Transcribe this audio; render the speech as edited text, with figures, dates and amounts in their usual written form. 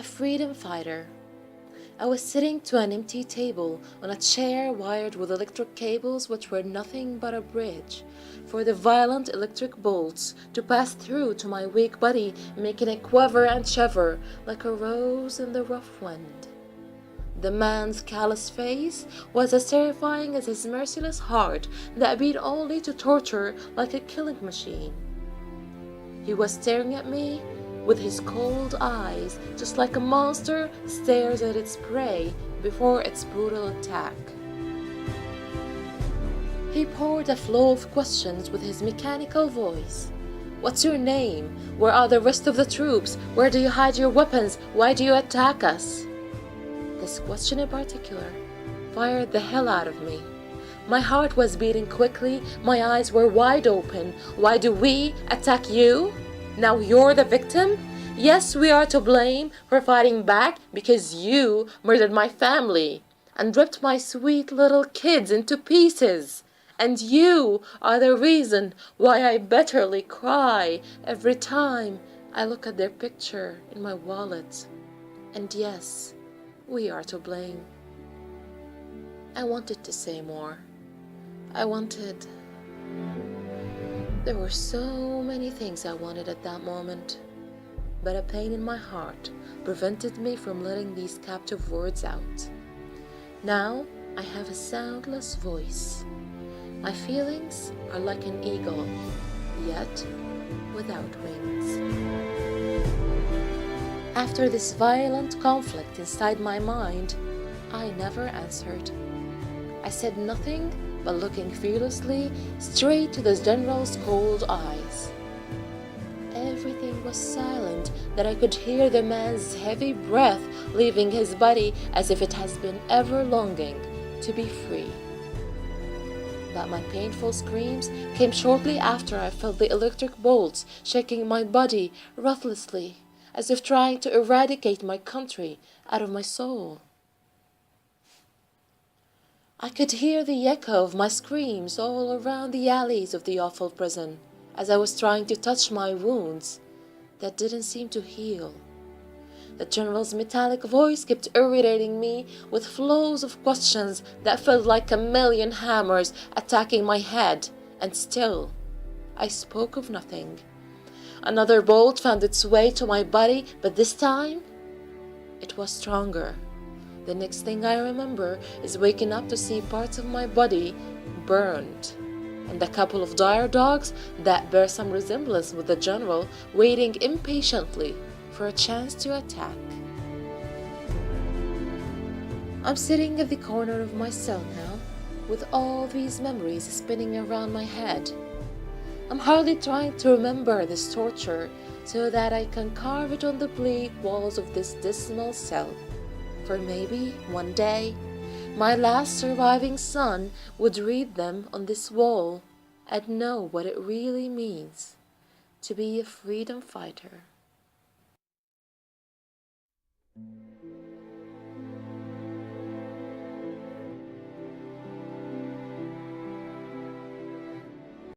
A freedom fighter. I was sitting to an empty table on a chair wired with electric cables which were nothing but a bridge for the violent electric bolts to pass through to my weak body, making it quiver and shiver like a rose in the rough wind. The man's callous face was as terrifying as his merciless heart that beat only to torture like a killing machine. He was staring at me with his cold eyes, just like a monster stares at its prey before its brutal attack. He poured a flow of questions with his mechanical voice. What's your name? Where are the rest of the troops? Where do you hide your weapons? Why do you attack us? This question in particular fired the hell out of me. My heart was beating quickly, my eyes were wide open. Why do we attack you? Now you're the victim? Yes, we are to blame for fighting back because you murdered my family and ripped my sweet little kids into pieces. And you are the reason why I bitterly cry every time I look at their picture in my wallet. And yes, we are to blame. I wanted to say more. There were so many things I wanted at that moment, but a pain in my heart prevented me from letting these captive words out. Now I have a soundless voice. My feelings are like an eagle, yet without wings. After this violent conflict inside my mind, I never answered. I said nothing but looking fearlessly straight to the general's cold eyes. Everything was silent, that I could hear the man's heavy breath leaving his body as if it has been ever longing to be free. But my painful screams came shortly after I felt the electric bolts shaking my body ruthlessly, as if trying to eradicate my country out of my soul. I could hear the echo of my screams all around the alleys of the awful prison as I was trying to touch my wounds that didn't seem to heal. The general's metallic voice kept irritating me with flows of questions that felt like a million hammers attacking my head, and still I spoke of nothing. Another bolt found its way to my body, but this time it was stronger. The next thing I remember is waking up to see parts of my body burned, and a couple of dire dogs that bear some resemblance with the general waiting impatiently for a chance to attack. I'm sitting at the corner of my cell now, with all these memories spinning around my head. I'm hardly trying to remember this torture so that I can carve it on the bleak walls of this dismal cell. For maybe one day my last surviving son would read them on this wall and know what it really means to be a freedom fighter.